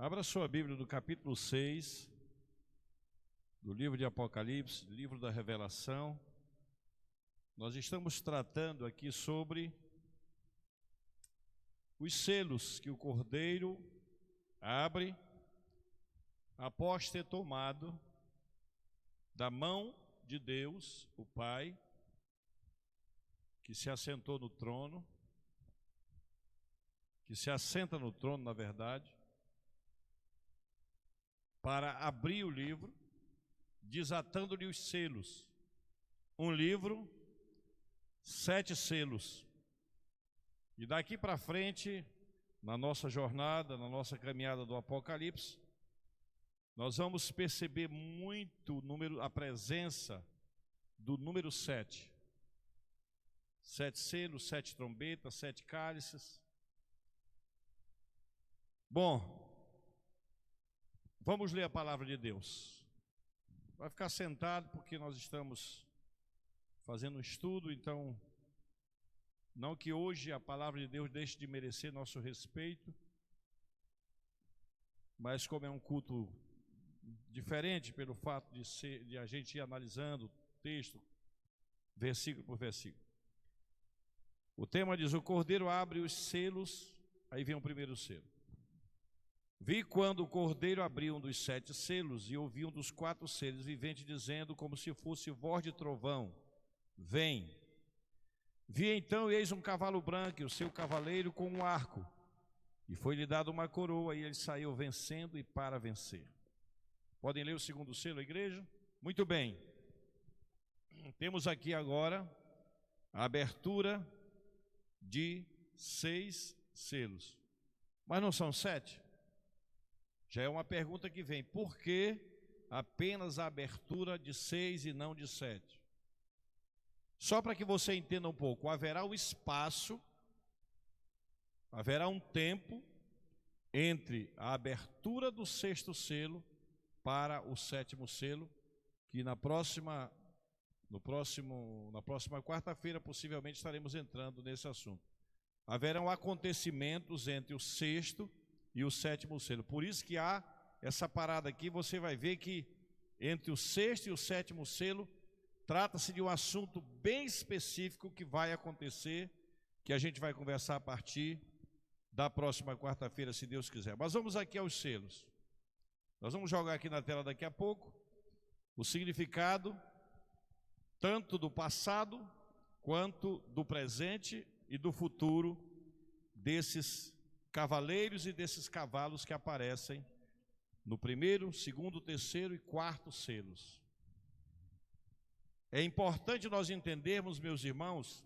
Abra sua Bíblia no capítulo 6 do livro de Apocalipse, livro da Revelação. Nós estamos tratando aqui sobre os selos que o Cordeiro abre após ter tomado da mão de Deus, o Pai, que se assentou no trono, que se assenta no trono, na verdade, para abrir o livro, desatando-lhe os selos. Um livro, 7 selos. E daqui para frente, na nossa jornada, na nossa caminhada do Apocalipse, nós vamos perceber muito a presença do número 7. 7 selos, 7 trombetas, 7 cálices. Bom, vamos ler a palavra de Deus. Vai ficar sentado porque nós estamos fazendo um estudo, então não que hoje a palavra de Deus deixe de merecer nosso respeito, mas como é um culto diferente pelo fato de a gente ir analisando texto, versículo por versículo. O tema diz: o Cordeiro abre os selos, aí vem o primeiro selo. Vi quando o Cordeiro abriu um dos 7 selos e ouvi um dos 4 seres viventes dizendo, como se fosse voz de trovão: vem. Vi então, e eis um cavalo branco, e o seu cavaleiro com um arco, e foi-lhe dado uma coroa, e ele saiu vencendo e para vencer. Podem ler o segundo selo, igreja? Muito bem. Temos aqui agora a abertura de 6 selos. Mas não são 7? Já é uma pergunta que vem: por que apenas a abertura de 6 e não de 7? Só para que você entenda um pouco, haverá um espaço, haverá um tempo entre a abertura do 6º selo para o 7º selo, que na próxima quarta-feira possivelmente estaremos entrando nesse assunto. Haverão acontecimentos entre o 6º e o 7º selo. Por isso que há essa parada aqui. Você vai ver que entre o 6º e o 7º selo trata-se de um assunto bem específico que vai acontecer, que a gente vai conversar a partir da próxima quarta-feira, se Deus quiser. Mas vamos aqui aos selos. Nós vamos jogar aqui na tela daqui a pouco o significado tanto do passado quanto do presente e do futuro desses cavaleiros e desses cavalos que aparecem no 1º, 2º, 3º e 4º selos. É importante nós entendermos, meus irmãos,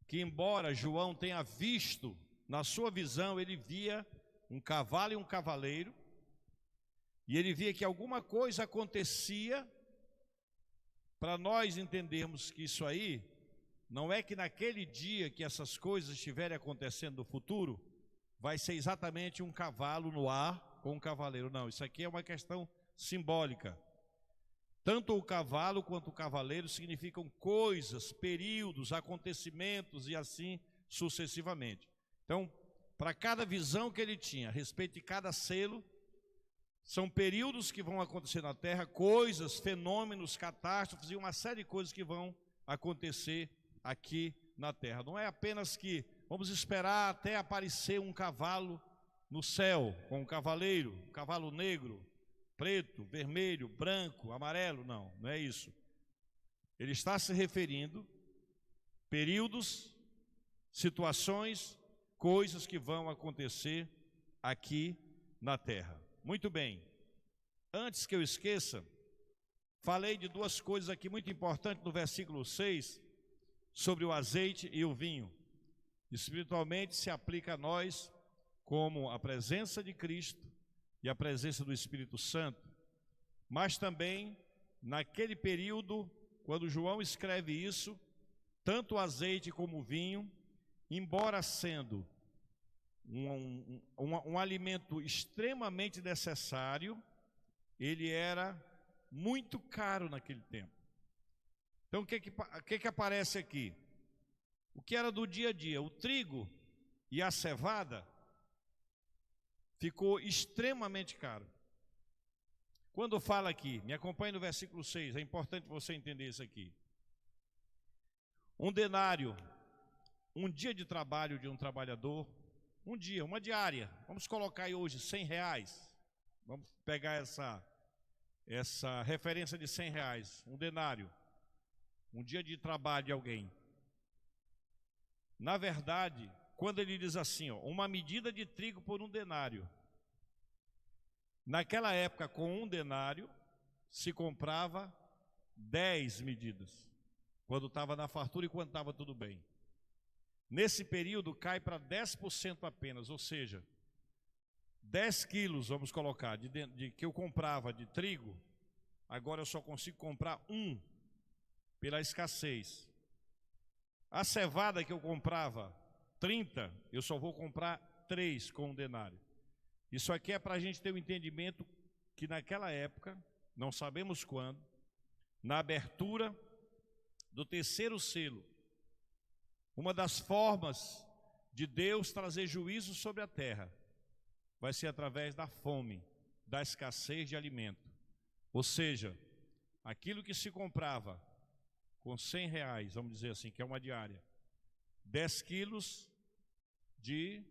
que embora João tenha visto, na sua visão, ele via um cavalo e um cavaleiro, e ele via que alguma coisa acontecia. Para nós entendermos que isso aí não é que naquele dia que essas coisas estiverem acontecendo no futuro, vai ser exatamente um cavalo no ar com um cavaleiro. Não, isso aqui é uma questão simbólica. Tanto o cavalo quanto o cavaleiro significam coisas, períodos, acontecimentos e assim sucessivamente. Então, para cada visão que ele tinha a respeito de cada selo, são períodos que vão acontecer na terra, coisas, fenômenos, catástrofes e uma série de coisas que vão acontecer aqui na terra. Não é apenas que vamos esperar até aparecer um cavalo no céu, com um cavaleiro, um cavalo negro, preto, vermelho, branco, amarelo. Não, não é isso. Ele está se referindo a períodos, situações, coisas que vão acontecer aqui na terra. Muito bem. Antes que eu esqueça, falei de 2 coisas aqui muito importantes no versículo 6, sobre o azeite e o vinho. Espiritualmente se aplica a nós como a presença de Cristo e a presença do Espírito Santo, mas também naquele período, quando João escreve isso, tanto o azeite como o vinho, embora sendo um alimento extremamente necessário, ele era muito caro naquele tempo. Então o que aparece aqui? O que era do dia a dia? O trigo e a cevada ficou extremamente caro. Quando fala aqui, me acompanhe no versículo 6, é importante você entender isso aqui. Um denário, um dia de trabalho de um trabalhador, um dia, uma diária, vamos colocar aí hoje R$100, vamos pegar essa referência de R$100, um denário, um dia de trabalho de alguém. Na verdade, quando ele diz assim, ó, uma medida de trigo por um denário, naquela época, com um denário, se comprava 10 medidas, quando estava na fartura e quando estava tudo bem. Nesse período, cai para 10% apenas, ou seja, 10 quilos, vamos colocar, de que eu comprava de trigo, agora eu só consigo comprar um, pela escassez. A cevada que eu comprava 30, eu só vou comprar 3 com um denário. Isso aqui é para a gente ter um entendimento que naquela época, não sabemos quando, na abertura do terceiro selo, uma das formas de Deus trazer juízo sobre a terra vai ser através da fome, da escassez de alimento. Ou seja, aquilo que se comprava com R$100, vamos dizer assim, que é uma diária, 10 quilos de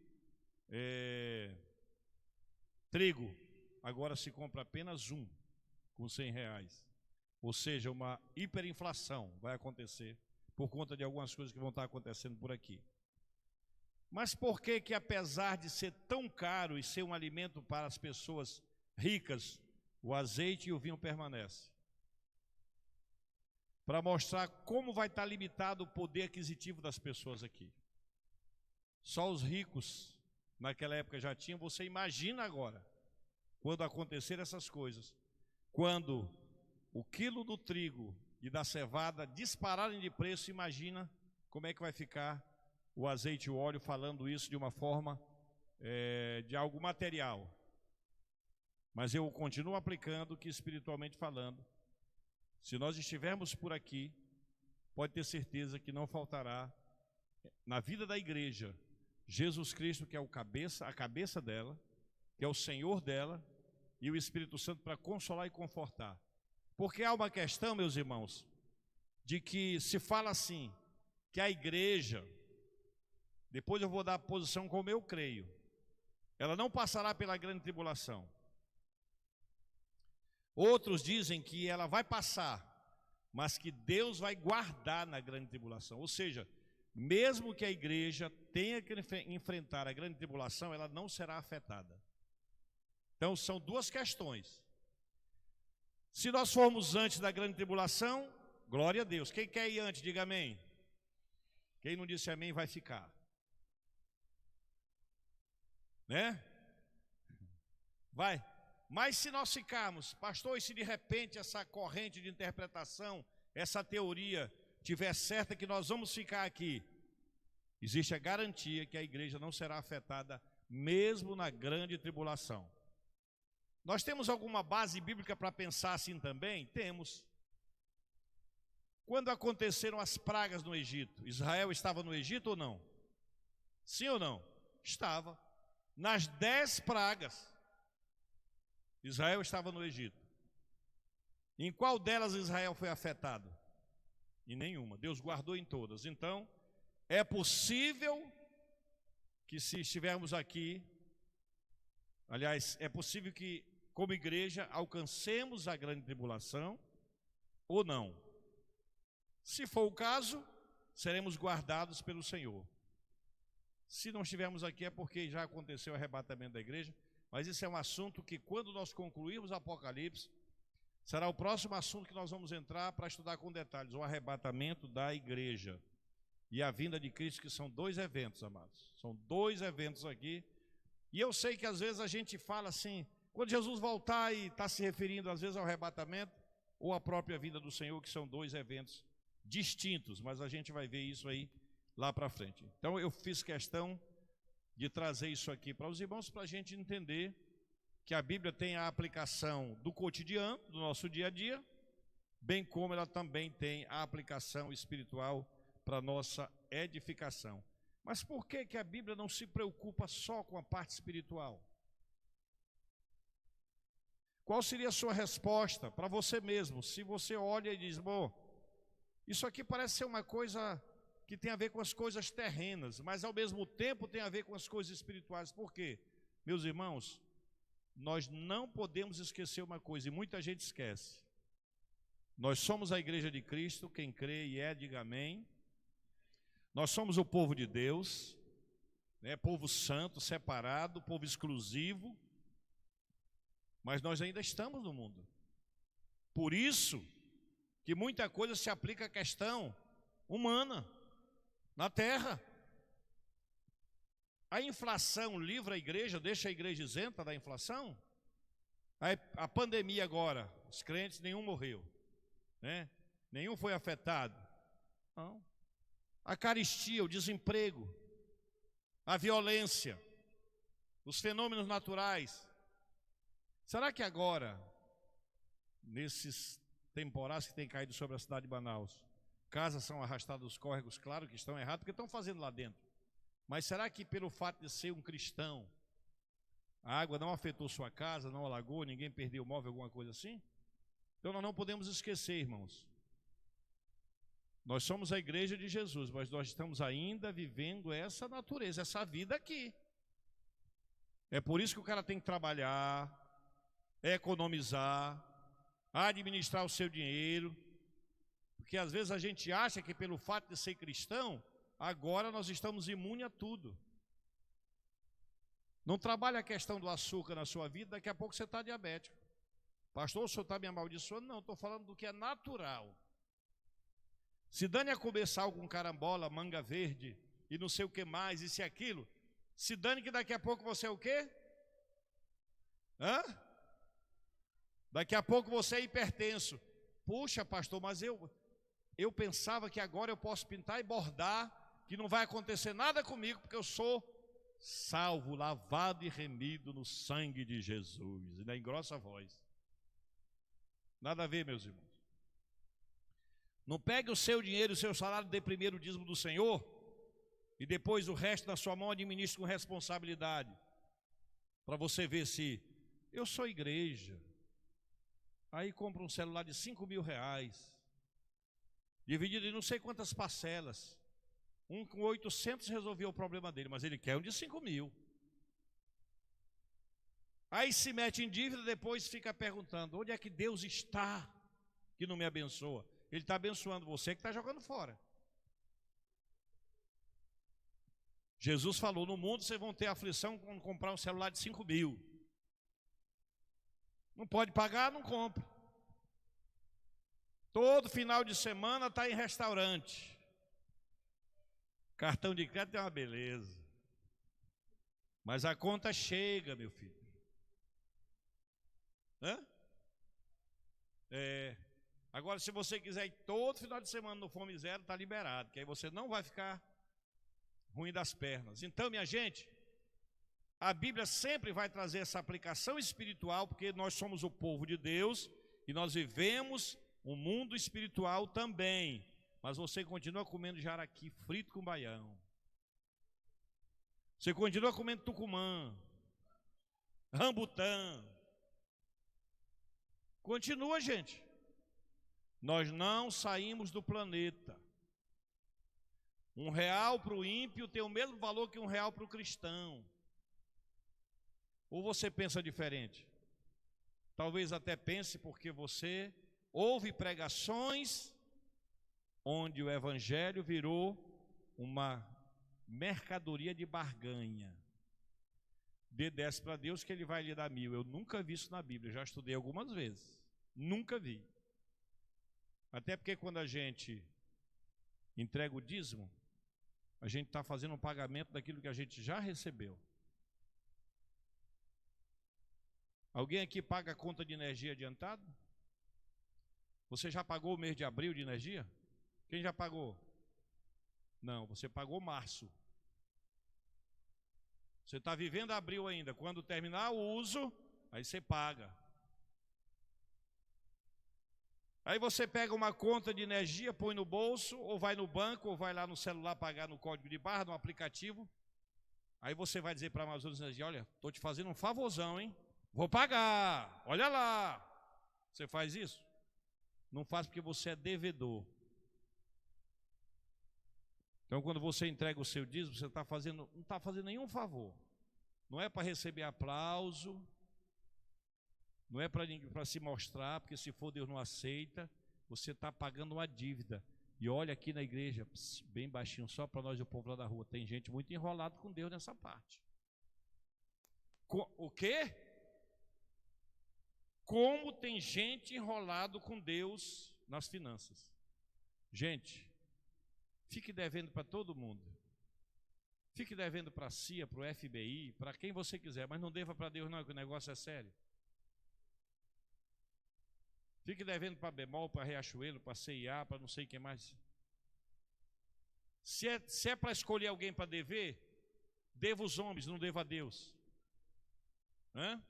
trigo, agora se compra apenas um com R$100. Ou seja, uma hiperinflação vai acontecer por conta de algumas coisas que vão estar acontecendo por aqui. Mas por que que apesar de ser tão caro e ser um alimento para as pessoas ricas, o azeite e o vinho permanecem? Para mostrar como vai estar limitado o poder aquisitivo das pessoas aqui. Só os ricos naquela época já tinham. Você imagina agora, quando acontecer essas coisas, quando o quilo do trigo e da cevada dispararem de preço, imagina como é que vai ficar o azeite e o óleo, falando isso de uma forma de algo material. Mas eu continuo aplicando que espiritualmente falando, se nós estivermos por aqui, pode ter certeza que não faltará na vida da igreja Jesus Cristo, que é a cabeça dela, que é o Senhor dela, e o Espírito Santo para consolar e confortar. Porque há uma questão, meus irmãos, de que se fala assim, que a igreja, depois eu vou dar a posição como eu creio, ela não passará pela grande tribulação. Outros dizem que ela vai passar, mas que Deus vai guardar na grande tribulação. Ou seja, mesmo que a igreja tenha que enfrentar a grande tribulação, ela não será afetada. Então são duas questões. Se nós formos antes da grande tribulação, glória a Deus. Quem quer ir antes, diga amém. Quem não disse amém vai ficar. Né? Vai. Mas se nós ficarmos, pastor, e se de repente essa corrente de interpretação, essa teoria tiver certa que nós vamos ficar aqui, existe a garantia que a igreja não será afetada mesmo na grande tribulação. Nós temos alguma base bíblica para pensar assim também? Temos. Quando aconteceram as pragas no Egito, Israel estava no Egito ou não? Sim ou não? Estava. Nas 10 pragas, Israel estava no Egito. Em qual delas Israel foi afetado? Em nenhuma. Deus guardou em todas. Então, é possível que se estivermos aqui, aliás, é possível que como igreja alcancemos a grande tribulação ou não. Se for o caso, seremos guardados pelo Senhor. Se não estivermos aqui é porque já aconteceu o arrebatamento da igreja, mas isso é um assunto que quando nós concluirmos o Apocalipse, será o próximo assunto que nós vamos entrar para estudar com detalhes, o arrebatamento da igreja e a vinda de Cristo, que são 2 eventos, amados. São 2 eventos aqui. E eu sei que às vezes a gente fala assim, quando Jesus voltar e está se referindo às vezes ao arrebatamento ou à própria vinda do Senhor, que são 2 eventos distintos, mas a gente vai ver isso aí lá para frente. Então eu fiz questão de trazer isso aqui para os irmãos, para a gente entender que a Bíblia tem a aplicação do cotidiano, do nosso dia a dia, bem como ela também tem a aplicação espiritual para a nossa edificação. Mas por que que a Bíblia não se preocupa só com a parte espiritual? Qual seria a sua resposta para você mesmo? Se você olha e diz, bom, isso aqui parece ser uma coisa que tem a ver com as coisas terrenas, mas ao mesmo tempo tem a ver com as coisas espirituais. Por quê? Meus irmãos, nós não podemos esquecer uma coisa, e muita gente esquece. Nós somos a igreja de Cristo, quem crê e diga amém. Nós somos o povo de Deus, né? Povo santo, separado, povo exclusivo, mas nós ainda estamos no mundo. Por isso que muita coisa se aplica à questão humana, na terra. A inflação livra a igreja, deixa a igreja isenta da inflação? A pandemia agora, os crentes, nenhum morreu, né? Nenhum foi afetado. Não. A carestia, o desemprego, a violência, os fenômenos naturais. Será que agora, nesses temporais que têm caído sobre a cidade de Manaus, casas são arrastadas dos córregos? Claro que estão errados, porque estão fazendo lá dentro. Mas será que pelo fato de ser um cristão, a água não afetou sua casa, não alagou, ninguém perdeu o móvel, alguma coisa assim? Então nós não podemos esquecer, irmãos. Nós somos a igreja de Jesus, mas nós estamos ainda vivendo essa natureza, essa vida aqui. É por isso que o cara tem que trabalhar, economizar, administrar o seu dinheiro, porque às vezes a gente acha que pelo fato de ser cristão, agora nós estamos imunes a tudo. Não trabalha a questão do açúcar na sua vida, daqui a pouco você está diabético. Pastor, o senhor está me amaldiçoando? Não, estou falando do que é natural. Se dane a comer sal com carambola, manga verde e não sei o que mais, isso e aquilo, se dane que daqui a pouco você é o quê? Daqui a pouco você é hipertenso. Puxa, pastor, mas eu pensava que agora eu posso pintar e bordar, que não vai acontecer nada comigo, porque eu sou salvo, lavado e remido no sangue de Jesus. Ainda engrossa a voz. Nada a ver, meus irmãos. Não pegue o seu dinheiro, o seu salário, dê primeiro o dízimo do Senhor, e depois o resto da sua mão administre com responsabilidade, para você ver se eu sou igreja. Aí compra um celular de 5.000 reais, dividido em não sei quantas parcelas. Um com 800 resolveu o problema dele, mas ele quer um de 5.000. Aí se mete em dívida, depois fica perguntando, onde é que Deus está que não me abençoa? Ele está abençoando você que está jogando fora. Jesus falou, no mundo vocês vão ter aflição quando comprar um celular de 5.000. Não pode pagar, não compra. Todo final de semana está em restaurante. Cartão de crédito é uma beleza. Mas a conta chega, meu filho. Agora, se você quiser ir todo final de semana no Fome Zero, está liberado, que aí você não vai ficar ruim das pernas. Então, minha gente, a Bíblia sempre vai trazer essa aplicação espiritual, porque nós somos o povo de Deus e nós vivemos um mundo espiritual também. Mas você continua comendo jaraqui frito com baião. Você continua comendo tucumã, rambutã. Continua, gente. Nós não saímos do planeta. R$1 para o ímpio tem o mesmo valor que R$1 para o cristão. Ou você pensa diferente? Talvez até pense porque você ouve pregações onde o evangelho virou uma mercadoria de barganha. Dê 10 para Deus que ele vai lhe dar 1.000. Eu nunca vi isso na Bíblia, já estudei algumas vezes. Nunca vi. Até porque quando a gente entrega o dízimo, a gente está fazendo um pagamento daquilo que a gente já recebeu. Alguém aqui paga a conta de energia adiantado? Você já pagou o mês de abril de energia? Quem já pagou? Não, você pagou março. Você está vivendo abril ainda. Quando terminar o uso, aí você paga. Aí você pega uma conta de energia, põe no bolso, ou vai no banco, ou vai lá no celular pagar no código de barra, no aplicativo. Aí você vai dizer para a Amazonas Energia, olha, estou te fazendo um favorzão, hein? Vou pagar, olha lá. Você faz isso? Não faz porque você é devedor. Então, quando você entrega o seu dízimo, você não está fazendo nenhum favor. Não é para receber aplauso, não é para se mostrar, porque se for Deus não aceita. Você está pagando uma dívida. E olha aqui na igreja, bem baixinho, só para nós, o povo lá da rua, tem gente muito enrolado com Deus nessa parte. O quê? Como tem gente enrolado com Deus nas finanças. Gente, fique devendo para todo mundo. Fique devendo para a CIA, para o FBI, para quem você quiser, mas não deva para Deus não, que o negócio é sério. Fique devendo para Bemol, para Riachuelo, para CIA, para não sei quem mais. Se é para escolher alguém para dever, deva os homens, não deva a Deus. Hã?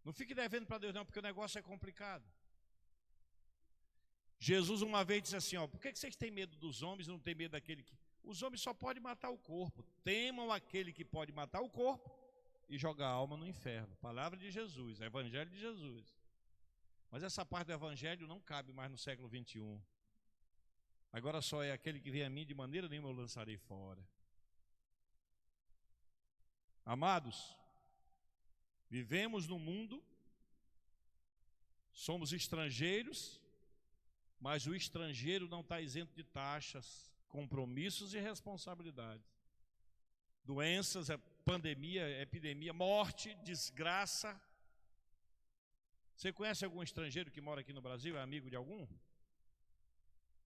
Não fique devendo para Deus não, porque o negócio é complicado. Jesus uma vez disse assim, por que vocês têm medo dos homens e não têm medo daquele que... Os homens só podem matar o corpo. Temam aquele que pode matar o corpo e jogar a alma no inferno. Palavra de Jesus, evangelho de Jesus. Mas essa parte do evangelho não cabe mais no século 21. Agora só é aquele que vem a mim, de maneira nenhuma eu lançarei fora. Amados, vivemos no mundo, somos estrangeiros, mas o estrangeiro não está isento de taxas, compromissos e responsabilidades. Doenças, pandemia, epidemia, morte, desgraça. Você conhece algum estrangeiro que mora aqui no Brasil? É amigo de algum?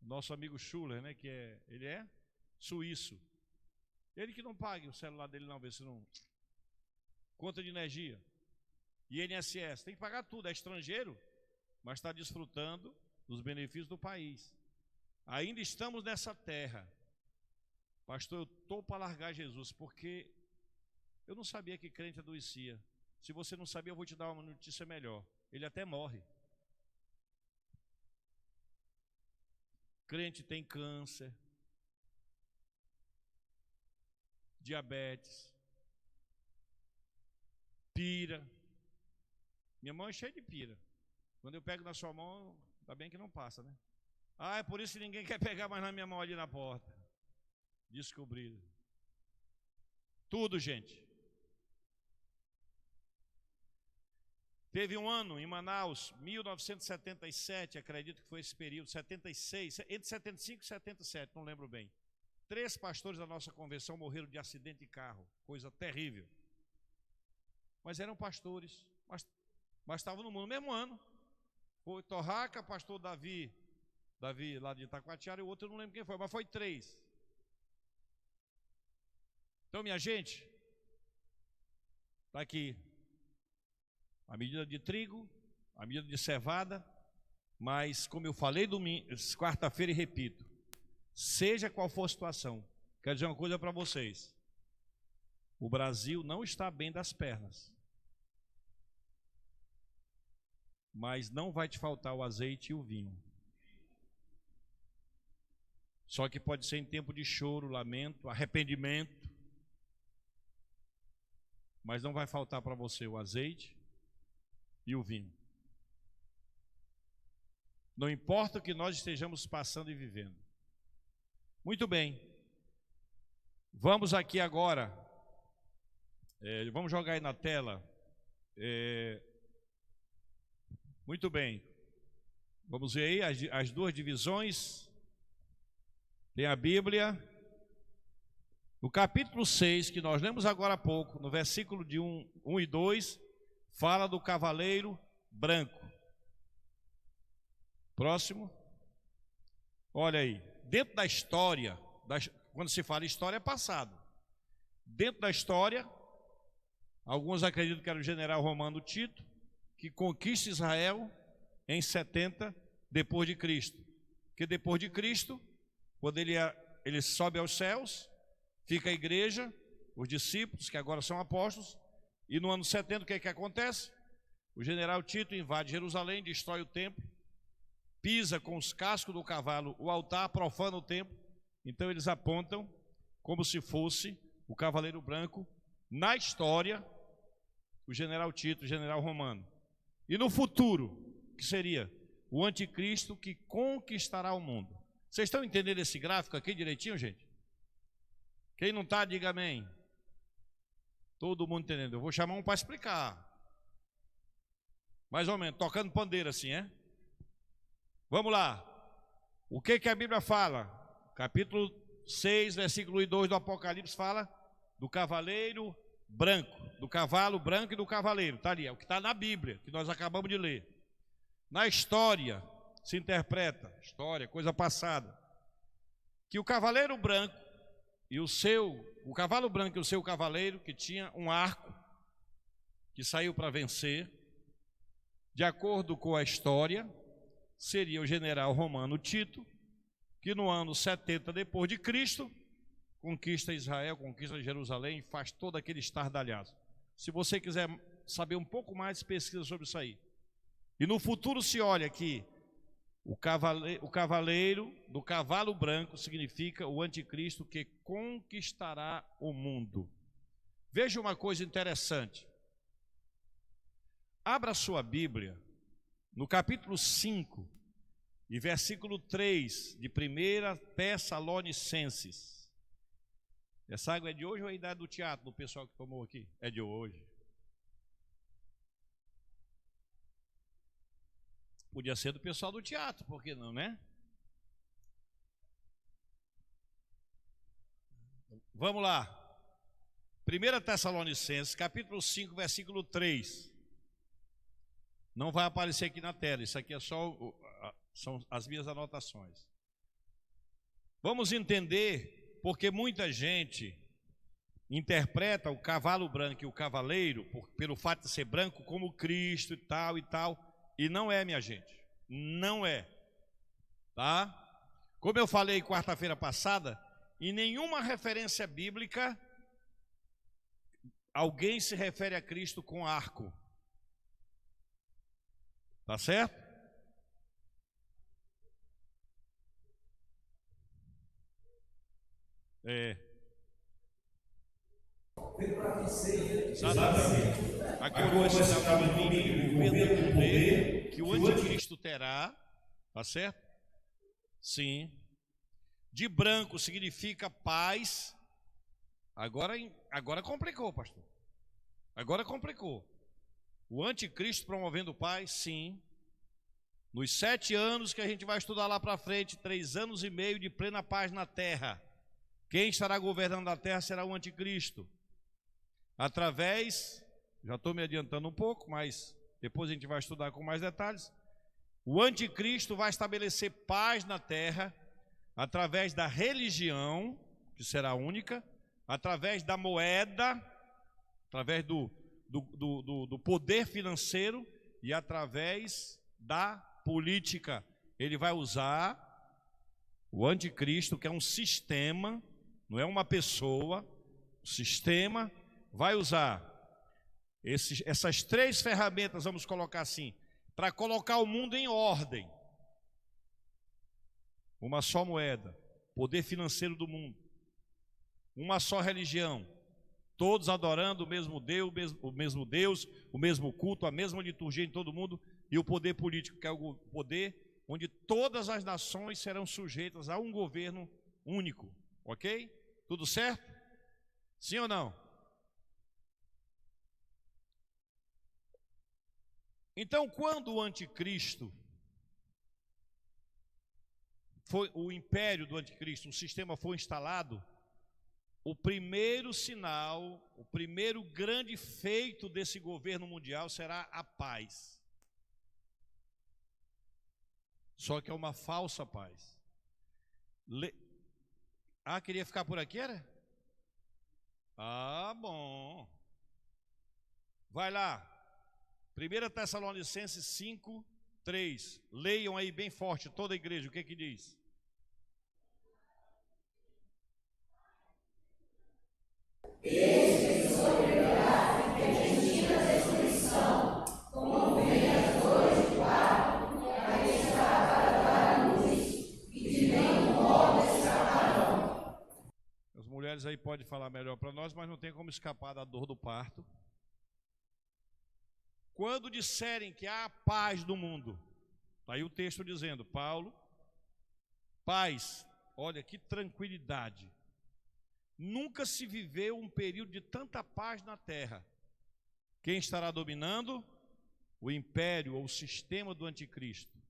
Nosso amigo Schuller, né? Ele é suíço. Ele que não pague o celular dele não, vê se não... Conta de energia. INSS, tem que pagar tudo, é estrangeiro, mas está desfrutando dos benefícios do país. Ainda estamos nessa terra. Pastor, eu estou para largar Jesus, porque eu não sabia que crente adoecia. Se você não sabia, eu vou te dar uma notícia melhor. Ele até morre. Crente tem câncer, diabetes, pira. Minha mão é cheia de pira. Quando eu pego na sua mão, ainda bem que não passa, né? É por isso que ninguém quer pegar mais na minha mão ali na porta. Descobrido. Tudo, gente. Teve um ano em Manaus, 1977, acredito que foi esse período, 76, entre 75 e 77, não lembro bem. 3 pastores da nossa convenção morreram de acidente de carro, coisa terrível. Mas eram pastores, mas estavam no mundo no mesmo ano. Foi Torraca, pastor Davi lá de Itacoatiara, e o outro eu não lembro quem foi, mas foi 3. Então, minha gente, está aqui a medida de trigo, a medida de cevada, mas como eu falei quarta-feira e repito, seja qual for a situação, quero dizer uma coisa para vocês, o Brasil não está bem das pernas, mas não vai te faltar o azeite e o vinho. Só que pode ser em tempo de choro, lamento, arrependimento, mas não vai faltar para você o azeite e o vinho. Não importa o que nós estejamos passando e vivendo. Muito bem. Vamos aqui agora. Vamos jogar aí na tela. Muito bem. Vamos ver aí as 2 divisões. Tem a Bíblia. No capítulo 6, que nós lemos agora há pouco, no versículo de 1 e 2, fala do cavaleiro branco. Próximo. Olha aí, dentro da história, quando se fala história é passado. Dentro da história, alguns acreditam que era o general romano Tito, que conquista Israel em 70 depois de Cristo. Porque depois de Cristo, quando ele sobe aos céus, fica a igreja, os discípulos, que agora são apóstolos, e no ano 70 o que acontece? O general Tito invade Jerusalém, destrói o templo, pisa com os cascos do cavalo o altar, profana o templo. Então eles apontam como se fosse o cavaleiro branco Na história, o general Tito, o general romano. E no futuro, que seria o anticristo que conquistará o mundo. Vocês estão entendendo esse gráfico aqui direitinho, gente? Quem não está, diga amém. Todo mundo entendendo. Eu vou chamar um para explicar. Mais ou menos, tocando pandeiro assim, é? Vamos lá. O que a Bíblia fala? Capítulo 6, versículo 1 e 2 do Apocalipse fala do cavaleiro branco, do cavalo branco e do cavaleiro. Está ali, é o que está na Bíblia, que nós acabamos de ler. Na história se interpreta, história, coisa passada, que o cavaleiro branco e o cavalo branco e o seu cavaleiro, que tinha um arco, que saiu para vencer, de acordo com a história, seria o general romano Tito, que no ano 70 depois de Cristo, conquista Israel, conquista Jerusalém e faz todo aquele estardalhaço. Se você quiser saber um pouco mais, pesquisa sobre isso aí. E no futuro se olha que o cavaleiro do cavalo branco significa o anticristo que conquistará o mundo. Veja uma coisa interessante. Abra sua Bíblia no capítulo 5 e versículo 3 de 1 Tessalonicenses. Essa água é de hoje ou é da do teatro, do pessoal que tomou aqui? É de hoje. Podia ser do pessoal do teatro, por que não, né? Vamos lá. 1 Tessalonicenses, capítulo 5, versículo 3. Não vai aparecer aqui na tela, isso aqui é só são as minhas anotações. Vamos entender, porque muita gente interpreta o cavalo branco e o cavaleiro, pelo fato de ser branco, como Cristo e tal. E não é, minha gente, não é, tá? Como eu falei quarta-feira passada, em nenhuma referência bíblica alguém se refere a Cristo com arco, tá certo? Exatamente. A coroa será o domínio, o governo e o poder que o anticristo terá, tá certo? Sim. De branco significa paz. Agora complicou, pastor. Agora complicou. O anticristo promovendo paz, sim. Nos 7 anos que a gente vai estudar lá para frente, 3 anos e meio de plena paz na terra. Quem estará governando a terra será o anticristo. Através, já estou me adiantando um pouco, mas depois a gente vai estudar com mais detalhes. O anticristo vai estabelecer paz na terra através da religião, que será única, através da moeda, através do poder financeiro e através da política. Ele vai usar o anticristo, que é um sistema, não é uma pessoa, o sistema vai usar essas 3 ferramentas, vamos colocar assim, para colocar o mundo em ordem. Uma só moeda, poder financeiro do mundo, uma só religião, todos adorando o mesmo Deus, o mesmo culto, a mesma liturgia em todo mundo, e o poder político, que é o poder onde todas as nações serão sujeitas a um governo único, ok? Tudo certo? Sim ou não? Então, quando o anticristo, o império do anticristo, o sistema foi instalado, o primeiro sinal, o primeiro grande feito desse governo mundial será a paz. Só que é uma falsa paz. Queria ficar por aqui, era? Bom. Vai lá. 1 Tessalonicenses 5, 3. Leiam aí bem forte, toda a igreja, o que diz? Este sobrevirá repentina destruição, como venhas dois de barro, aí está para dar a luz, e de nenhum modo escaparão. As mulheres aí aí pode falar melhor para nós, mas não tem como escapar da dor do parto. Quando disserem que há paz no mundo, está aí o texto dizendo, Paulo, paz, olha que tranquilidade. Nunca se viveu um período de tanta paz na terra. Quem estará dominando? O império ou o sistema do anticristo.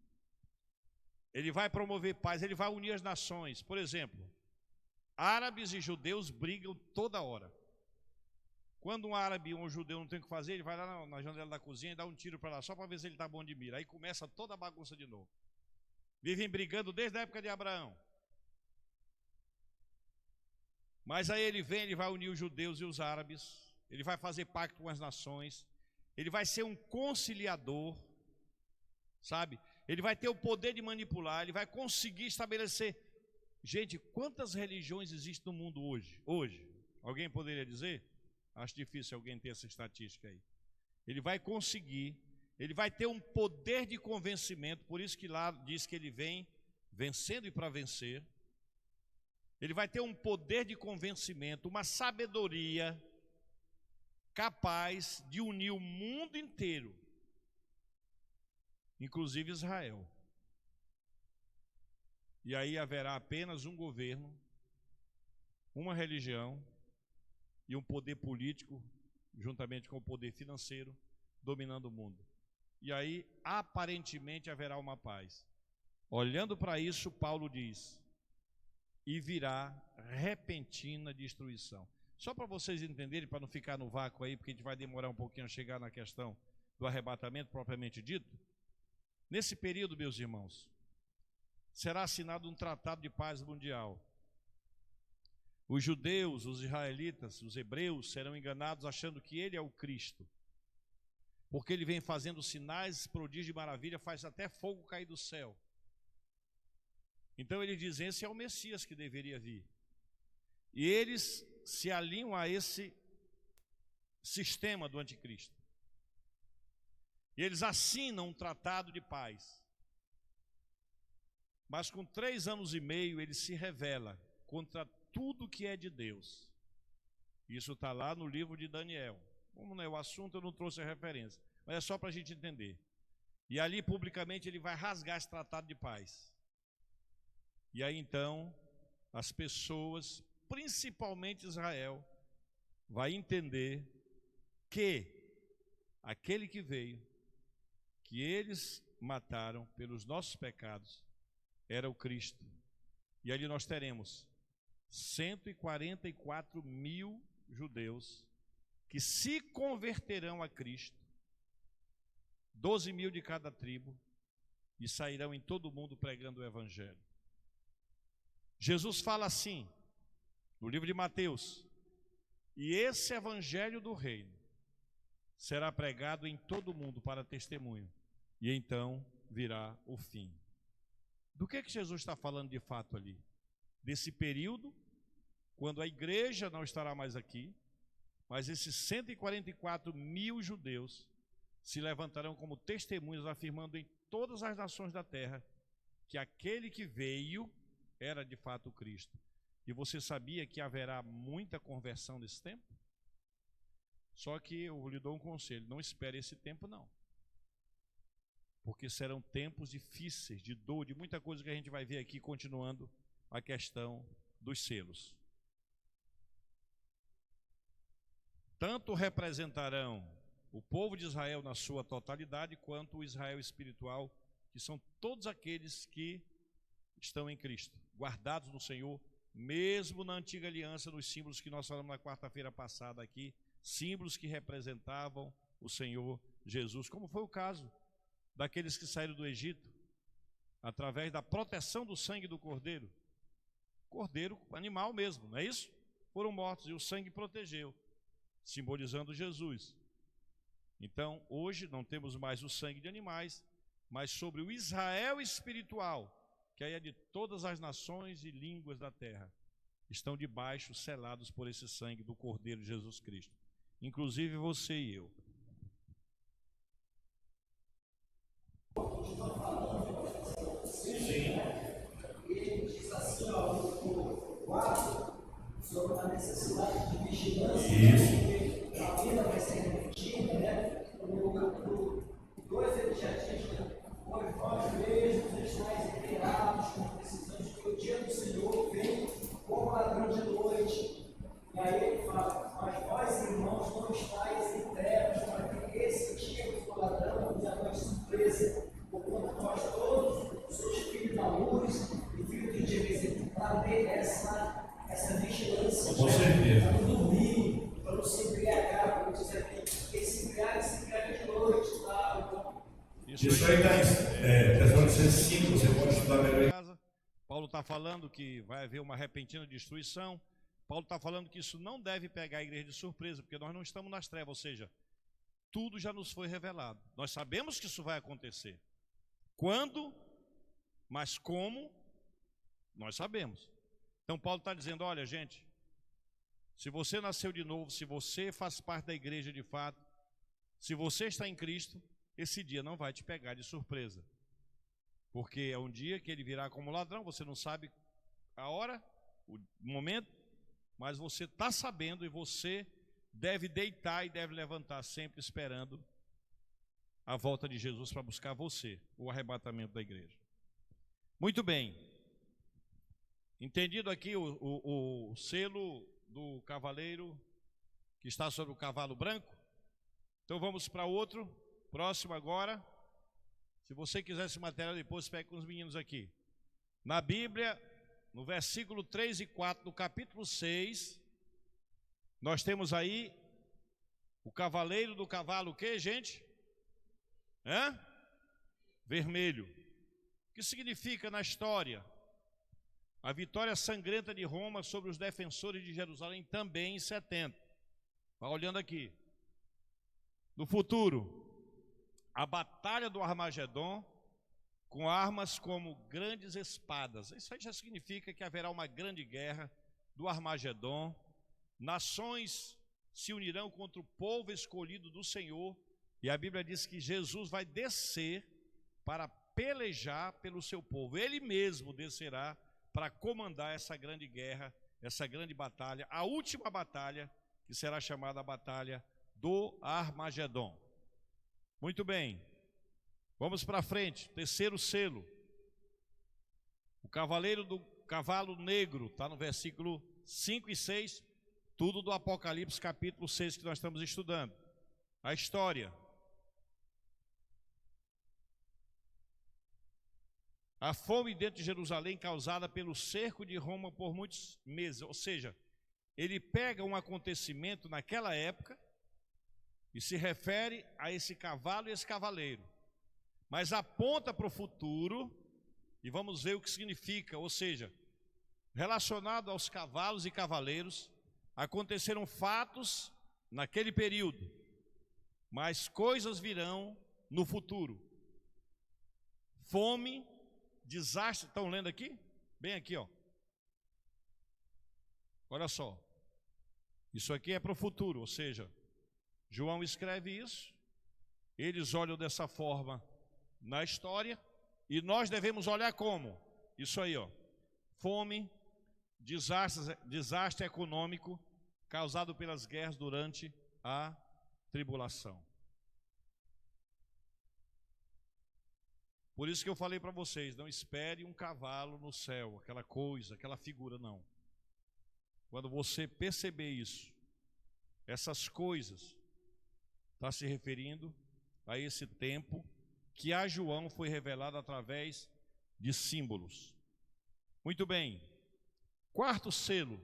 Ele vai promover paz, ele vai unir as nações. Por exemplo, árabes e judeus brigam toda hora. Quando um árabe e um judeu não tem o que fazer, ele vai lá na janela da cozinha e dá um tiro para lá, só para ver se ele está bom de mira. Aí começa toda a bagunça de novo. Vivem brigando desde a época de Abraão. Mas aí ele vem, ele vai unir os judeus e os árabes, ele vai fazer pacto com as nações, ele vai ser um conciliador, sabe? Ele vai ter o poder de manipular, ele vai conseguir estabelecer. Gente, quantas religiões existem no mundo hoje? Alguém poderia dizer? Acho difícil alguém ter essa estatística aí. Ele vai conseguir, ele vai ter um poder de convencimento, por isso que lá diz que ele vem vencendo e para vencer. Ele vai ter um poder de convencimento, uma sabedoria capaz de unir o mundo inteiro, inclusive Israel. E aí haverá apenas um governo, uma religião e um poder político, juntamente com o poder financeiro, dominando o mundo. E aí, aparentemente, haverá uma paz. Olhando para isso, Paulo diz, e virá repentina destruição. Só para vocês entenderem, para não ficar no vácuo aí, porque a gente vai demorar um pouquinho a chegar na questão do arrebatamento propriamente dito. Nesse período, meus irmãos, será assinado um tratado de paz mundial. Os judeus, os israelitas, os hebreus serão enganados achando que ele é o Cristo, porque ele vem fazendo sinais, prodígios e maravilha, faz até fogo cair do céu. Então ele diz, esse é o Messias que deveria vir. E eles se alinham a esse sistema do anticristo. E eles assinam um tratado de paz. Mas com 3 anos e meio ele se revela contra tudo que é de Deus. Isso está lá no livro de Daniel. Como não é o assunto, eu não trouxe a referência, mas é só para a gente entender. E ali publicamente ele vai rasgar esse tratado de paz. E aí então as pessoas, principalmente Israel, vai entender que aquele que veio, que eles mataram pelos nossos pecados, era o Cristo. E ali nós teremos 144 mil judeus que se converterão a Cristo, 12 mil de cada tribo, e sairão em todo o mundo pregando o Evangelho. Jesus fala assim, no livro de Mateus, e esse Evangelho do Reino será pregado em todo o mundo para testemunho, e então virá o fim. Do que Jesus está falando de fato ali? Desse período, quando a igreja não estará mais aqui, mas esses 144 mil judeus se levantarão como testemunhas, afirmando em todas as nações da terra que aquele que veio era de fato o Cristo. E você sabia que haverá muita conversão nesse tempo? Só que eu lhe dou um conselho, não espere esse tempo não. Porque serão tempos difíceis, de dor, de muita coisa que a gente vai ver aqui, continuando a questão dos selos. Tanto representarão o povo de Israel na sua totalidade, quanto o Israel espiritual, que são todos aqueles que estão em Cristo, guardados no Senhor, mesmo na antiga aliança, nos símbolos que nós falamos na quarta-feira passada aqui, símbolos que representavam o Senhor Jesus, como foi o caso daqueles que saíram do Egito, através da proteção do sangue do cordeiro. Cordeiro, animal mesmo, não é isso? Foram mortos e o sangue protegeu, simbolizando Jesus. Então, hoje não temos mais o sangue de animais, mas sobre o Israel espiritual, que aí é de todas as nações e línguas da terra, estão debaixo, selados por esse sangue do Cordeiro Jesus Cristo. Inclusive você e eu. Sim. Ele diz assim, ó, no 4, sobre a necessidade de vigilância. Isso. A vida vai ser repetida, né? O 2 ele já diz, né? Pois vós mesmos estáis empenhados com precisões que o dia do Senhor vem como ladrão de noite. E aí ele fala, mas vós, irmãos, não estáis em trevas, para que esse dia do ladrão nos apanhe surpresa. Porquanto nós todos somos filhos da luz e filhos do dia executar bem essa vigilância. Com certeza. Para não dormir, para não se embriagar, para não dizer aqui, porque se embriaga de noite, tá? Então, Isso aí está Tessalonicenses 5, você pode estudar melhor. Paulo está falando que vai haver uma repentina destruição. Paulo está falando que isso não deve pegar a igreja de surpresa, porque nós não estamos nas trevas, ou seja, tudo já nos foi revelado. Nós sabemos que isso vai acontecer. Quando, mas como, nós sabemos. Então Paulo está dizendo, olha gente, se você nasceu de novo, se você faz parte da igreja de fato, se você está em Cristo, esse dia não vai te pegar de surpresa. Porque é um dia que ele virá como ladrão, você não sabe a hora, o momento, mas você está sabendo e você deve deitar e deve levantar sempre esperando a volta de Jesus para buscar você, o arrebatamento da igreja. Muito bem. Entendido aqui o selo do cavaleiro que está sobre o cavalo branco? Então vamos para outro, próximo agora. Se você quiser esse material depois, pegue com os meninos aqui. Na Bíblia, no versículo 3 e 4 do capítulo 6, nós temos aí o cavaleiro do cavalo, o que, gente? Vermelho. O que significa na história? A vitória sangrenta de Roma sobre os defensores de Jerusalém também em 70. Vai olhando aqui. No futuro, a batalha do Armagedon, com armas como grandes espadas. Isso aí já significa que haverá uma grande guerra do Armagedon. Nações se unirão contra o povo escolhido do Senhor. E a Bíblia diz que Jesus vai descer para pelejar pelo seu povo. Ele mesmo descerá para comandar essa grande guerra, essa grande batalha, a última batalha, que será chamada a batalha do Armagedon. Muito bem, vamos para frente, terceiro selo. O cavaleiro do cavalo negro, está no versículo 5 e 6, tudo do Apocalipse capítulo 6 que nós estamos estudando. A história. A fome dentro de Jerusalém causada pelo cerco de Roma por muitos meses. Ou seja, ele pega um acontecimento naquela época e se refere a esse cavalo e esse cavaleiro. Mas aponta para o futuro e vamos ver o que significa. Ou seja, relacionado aos cavalos e cavaleiros, aconteceram fatos naquele período, mas coisas virão no futuro. Fome, desastre, estão lendo aqui? Bem aqui, ó. Olha só. Isso aqui é para o futuro, ou seja, João escreve isso, eles olham dessa forma na história, e nós devemos olhar como? Isso aí, ó. Fome, desastre econômico causado pelas guerras durante a tribulação. Por isso que eu falei para vocês, não espere um cavalo no céu, aquela coisa, aquela figura, não. Quando você perceber isso, essas coisas, está se referindo a esse tempo que a João foi revelado através de símbolos. Muito bem. Quarto selo.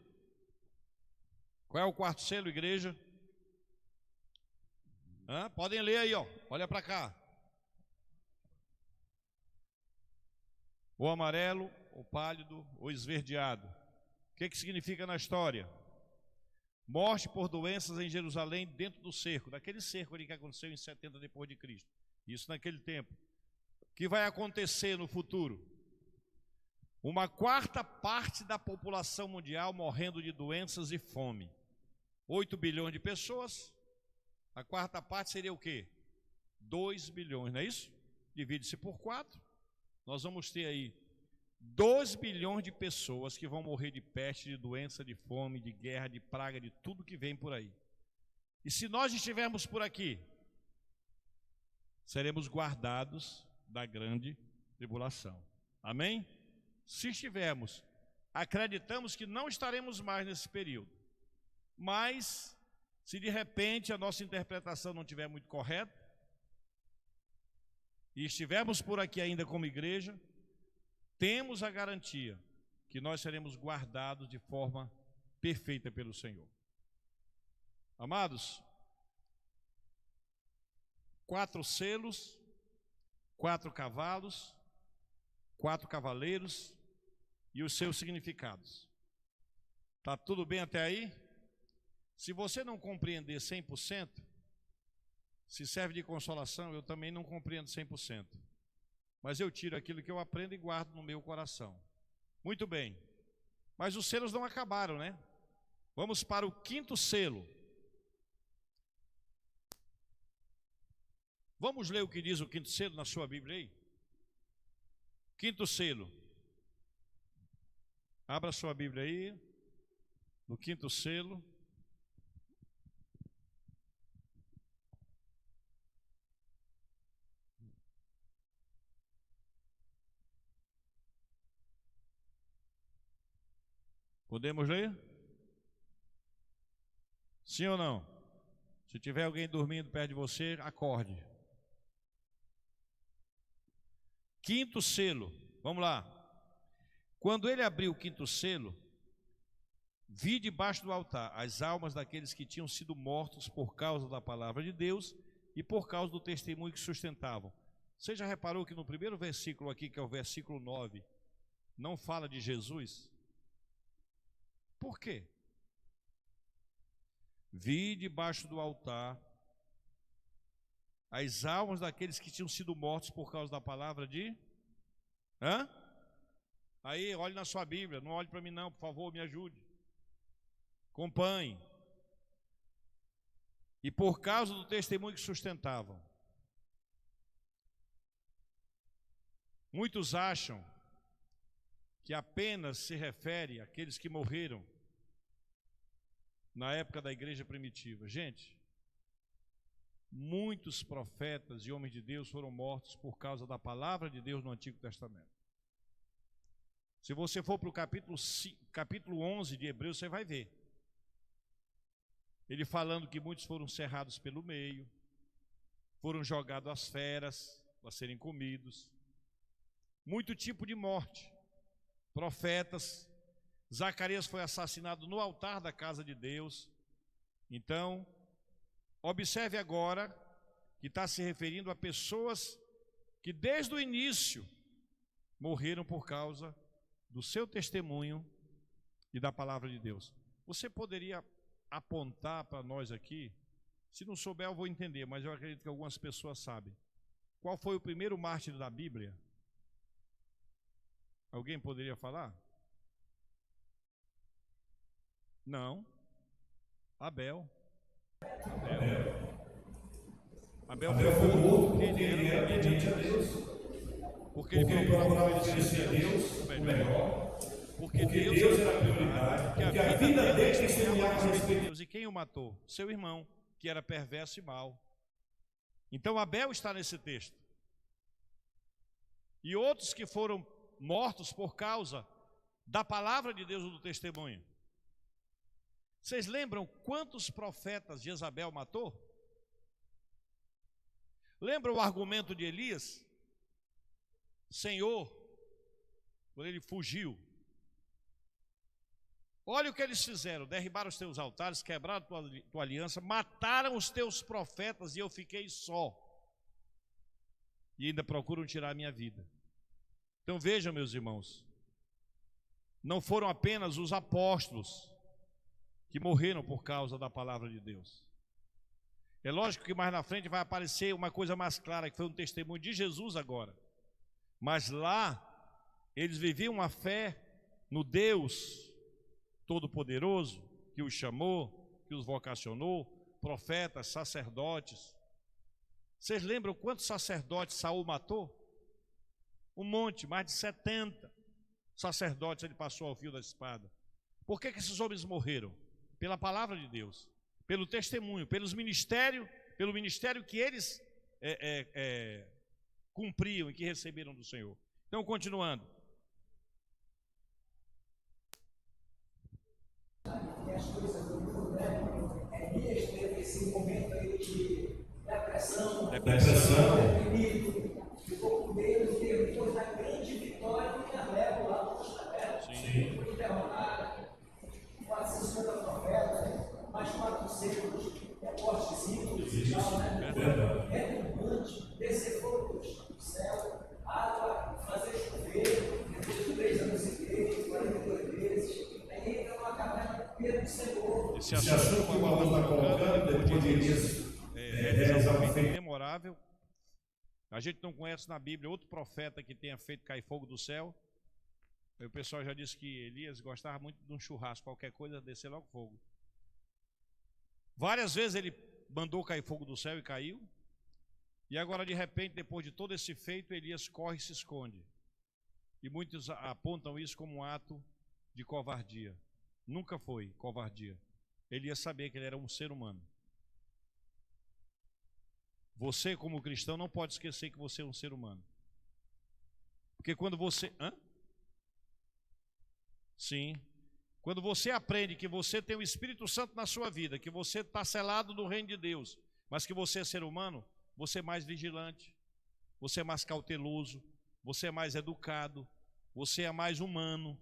Qual é o quarto selo, igreja? Podem ler aí, ó. Olha para cá. O amarelo, o pálido, o esverdeado. O que significa na história? Morte por doenças em Jerusalém dentro do cerco, daquele cerco ali que aconteceu em 70 depois de Cristo. Isso naquele tempo. O que vai acontecer no futuro? Uma quarta parte da população mundial morrendo de doenças e fome. 8 bilhões de pessoas. A quarta parte seria o quê? 2 bilhões, não é isso? Divide-se por 4. Nós vamos ter aí 2 bilhões de pessoas que vão morrer de peste, de doença, de fome, de guerra, de praga, de tudo que vem por aí. E se nós estivermos por aqui, seremos guardados da grande tribulação. Amém? Se estivermos, acreditamos que não estaremos mais nesse período. Mas, se de repente a nossa interpretação não estiver muito correta, e estivermos por aqui ainda como igreja, temos a garantia que nós seremos guardados de forma perfeita pelo Senhor. Amados, 4 selos, 4 cavalos, 4 cavaleiros e os seus significados. Tá tudo bem até aí? Se você não compreender 100%, se serve de consolação, eu também não compreendo 100%. Mas eu tiro aquilo que eu aprendo e guardo no meu coração. Muito bem. Mas os selos não acabaram, né? Vamos para o 5º selo. Vamos ler o que diz o 5º selo na sua Bíblia aí? 5º selo. Abra sua Bíblia aí. No 5º selo. Podemos ler? Sim ou não? Se tiver alguém dormindo perto de você, acorde. 5º selo, vamos lá. Quando ele abriu o 5º selo, vi debaixo do altar as almas daqueles que tinham sido mortos por causa da palavra de Deus e por causa do testemunho que sustentavam. Você já reparou que no primeiro versículo aqui, que é o versículo 9, não fala de Jesus? Por quê? Vi debaixo do altar as almas daqueles que tinham sido mortos por causa da palavra de... Hã? Aí, olhe na sua Bíblia, não olhe para mim não, por favor, me ajude. Acompanhe. E por causa do testemunho que sustentavam. Muitos acham que apenas se refere àqueles que morreram na época da igreja primitiva. Gente, muitos profetas e homens de Deus foram mortos por causa da palavra de Deus no Antigo Testamento. Se você for para o capítulo 11 de Hebreus, você vai ver. Ele falando que muitos foram cerrados pelo meio, foram jogados às feras para serem comidos. Muito tipo de morte. Profetas. Zacarias foi assassinado no altar da casa de Deus. Então, observe agora que está se referindo a pessoas que desde o início morreram por causa do seu testemunho e da palavra de Deus. Você poderia apontar para nós aqui? Se não souber, eu vou entender, mas eu acredito que algumas pessoas sabem. Qual foi o primeiro mártir da Bíblia? Alguém poderia falar? Não. Abel. Abel foi morto porque ele era obediente a Deus. Porque ele procurava obedecer a Deus o melhor. Porque Deus era a prioridade. Porque a vida dele testemunhava a respeito de Deus. E quem o matou? Seu irmão, que era perverso e mau. Então Abel está nesse texto. E outros que foram mortos por causa da palavra de Deus ou do testemunho. Vocês lembram quantos profetas Jezabel matou? Lembra o argumento de Elias? Senhor, quando ele fugiu. Olha o que eles fizeram: derribaram os teus altares, quebraram tua aliança, mataram os teus profetas e eu fiquei só. E ainda procuram tirar a minha vida. Então vejam, meus irmãos, não foram apenas os apóstolos que morreram por causa da palavra de Deus. É lógico que mais na frente vai aparecer uma coisa mais clara, que foi um testemunho de Jesus agora. Mas lá, eles viviam uma fé no Deus Todo-Poderoso, que os chamou, que os vocacionou, profetas, sacerdotes. Vocês lembram quantos sacerdotes Saul matou? Um monte, mais de 70. sacerdotes ele passou ao fio da espada. Por que esses homens morreram? Pela palavra de Deus, pelo testemunho, pelo ministério que eles cumpriam e que receberam do Senhor. Então, continuando. E as coisas do mundo, Elias teve esse momento aí de depressão, deprimido, ficou com Deus e depois da grande vitória de Carmelo lá no Castelo, foi derrotada, 450 profetas, mais 400 postes ídolos e tal, retumbante, descer fogo do céu, água, fazer chover, depois de 3 anos e meio, 42 vezes, aí entra uma caverna pelo Senhor. Esse assunto que o Paulo está colocando, depois de disso, é memorável. A gente não conhece na Bíblia outro profeta que tenha feito cair fogo do céu. O pessoal já disse que Elias gostava muito de um churrasco, qualquer coisa, descer logo fogo. Várias vezes ele mandou cair fogo do céu e caiu. E agora, de repente, depois de todo esse feito, Elias corre e se esconde. E muitos apontam isso como um ato de covardia. Nunca foi covardia. Elias sabia que ele era um ser humano. Você, como cristão, não pode esquecer que você é um ser humano. Porque quando você... Sim. Quando você aprende que você tem o Espírito Santo na sua vida, que você está selado no reino de Deus, mas que você é ser humano, você é mais vigilante, você é mais cauteloso, você é mais educado, você é mais humano.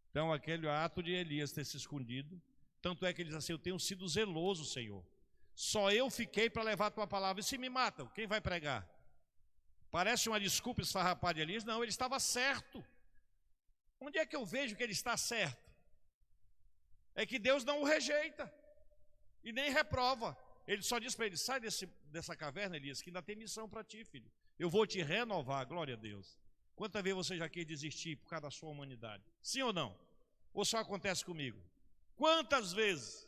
Então, aquele ato de Elias ter se escondido, tanto é que ele diz assim: eu tenho sido zeloso, Senhor. Só eu fiquei para levar a tua palavra. E se me matam, quem vai pregar? Parece uma desculpa esfarrapada de Elias. Não, ele estava certo. Onde é que eu vejo que ele está certo? É que Deus não o rejeita e nem reprova. Ele só diz para ele: sai dessa caverna, Elias, que ainda tem missão para ti, filho. Eu vou te renovar, glória a Deus. Quantas vezes você já quis desistir por causa da sua humanidade? Sim ou não? Ou só acontece comigo? Quantas vezes?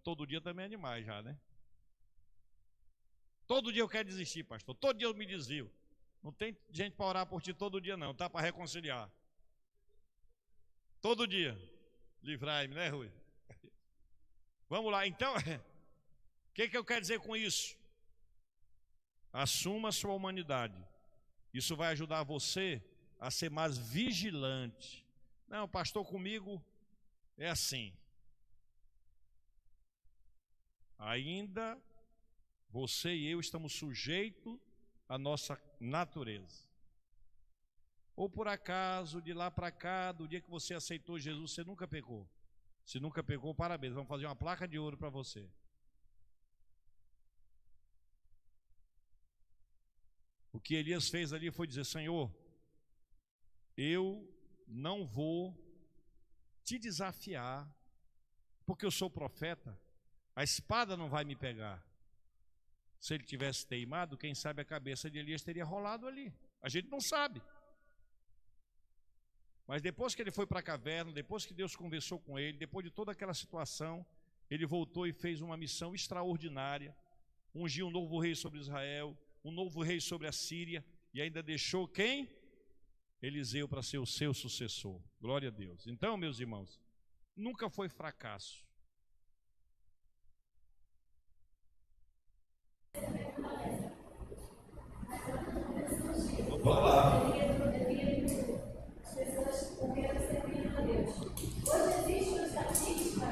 Todo dia também é demais já, né? Todo dia eu quero desistir, pastor. Todo dia eu me desvio. Não tem gente para orar por ti todo dia não, tá? Para reconciliar. Todo dia. Livrai-me, né, Rui? Vamos lá, então, o que eu quero dizer com isso? Assuma a sua humanidade. Isso vai ajudar você a ser mais vigilante. Não, pastor, comigo é assim. Ainda você e eu estamos sujeitos à nossa natureza. Ou por acaso, de lá para cá, do dia que você aceitou Jesus, você nunca pecou. Se nunca pecou, parabéns, vamos fazer uma placa de ouro para você. O que Elias fez ali foi dizer: Senhor, eu não vou te desafiar, porque eu sou profeta, a espada não vai me pegar. Se ele tivesse teimado, quem sabe a cabeça de Elias teria rolado ali. A gente não sabe. Mas depois que ele foi para a caverna, depois que Deus conversou com ele, depois de toda aquela situação, ele voltou e fez uma missão extraordinária, ungiu um novo rei sobre Israel, um novo rei sobre a Síria, e ainda deixou quem? Eliseu para ser o seu sucessor. Glória a Deus. Então, meus irmãos, nunca foi fracasso. Vamos lá. As pessoas correram servindo a Deus. Hoje existe uma estatística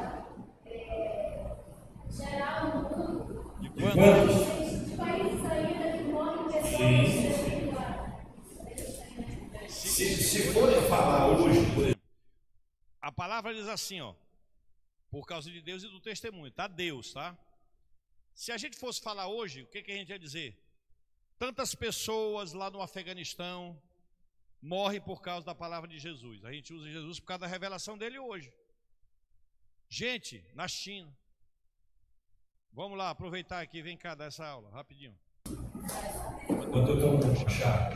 geral no mundo De quantos? de países ainda que morrem pessoas servindo a Deus. Se forem falar hoje, por exemplo, a palavra diz assim, ó, por causa de Deus e do testemunho, tá? Deus, tá? Se a gente fosse falar hoje, o que a gente ia dizer? Tantas pessoas lá no Afeganistão morrem por causa da palavra de Jesus. A gente usa Jesus por causa da revelação dele hoje. Gente, na China. Vamos lá, aproveitar aqui, vem cá dar essa aula, rapidinho. quando eu tomo um chá,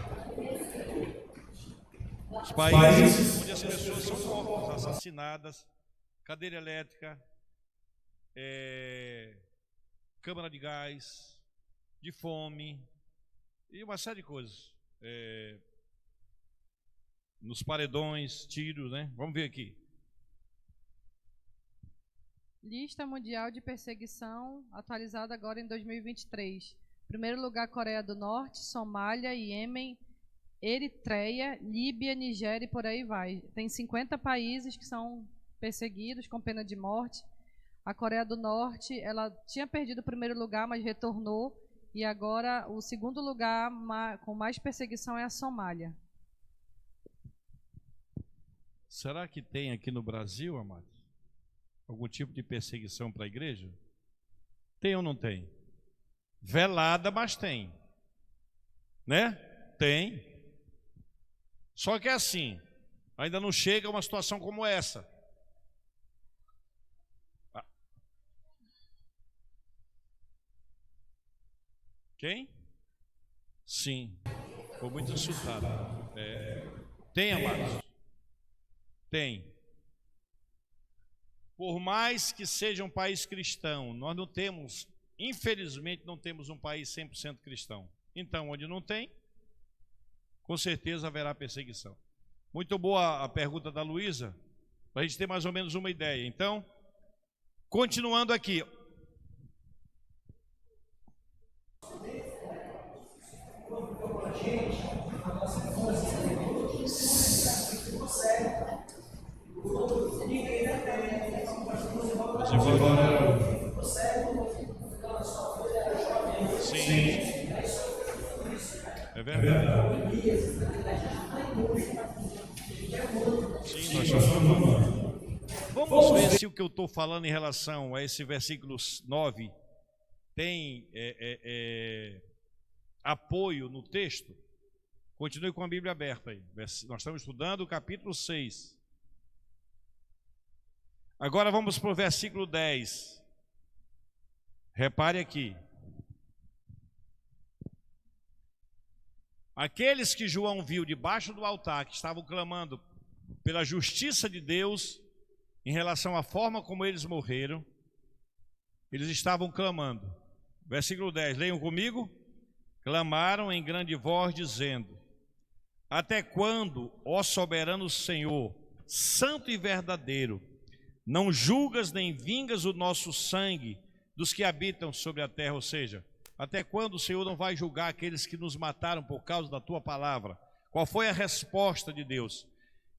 Os países onde as pessoas são mortas, assassinadas, cadeira elétrica, câmara de gás, de fome e uma série de coisas. nos paredões, tiros, né? Vamos ver aqui. Lista mundial de perseguição, atualizada agora em 2023. Primeiro lugar, Coreia do Norte, Somália, Iêmen, Eritreia, Líbia, Nigéria e por aí vai. Tem 50 países que são perseguidos com pena de morte. A Coreia do Norte, ela tinha perdido o primeiro lugar, mas retornou. E agora o segundo lugar com mais perseguição é a Somália. Será que tem aqui no Brasil, amados, algum tipo de perseguição para a igreja? Tem ou não tem? Velada, mas tem. Né? Tem. Só que é assim, ainda não chega a uma situação como essa. Quem? Sim. Foi muito insultado. Tem, amados? Tem. Por mais que seja um país cristão, nós não temos, infelizmente, não temos um país 100% cristão. Então, onde não tem, com certeza haverá perseguição. Muito boa a pergunta da Luísa, para a gente ter mais ou menos uma ideia. Então, continuando aqui. Sim. É verdade. Sim, nós estamos. Vamos ver se o que eu estou falando em relação a esse versículo 9 tem apoio no texto. Continue com a Bíblia aberta aí. Nós estamos estudando o capítulo 6. Agora vamos para o versículo 10. Repare aqui. Aqueles que João viu debaixo do altar, que estavam clamando pela justiça de Deus em relação à forma como eles morreram, eles estavam clamando. Versículo 10, leiam comigo. Clamaram em grande voz, dizendo: até quando, ó soberano Senhor, santo e verdadeiro, não julgas nem vingas o nosso sangue dos que habitam sobre a terra? Ou seja, até quando o Senhor não vai julgar aqueles que nos mataram por causa da tua palavra? Qual foi a resposta de Deus?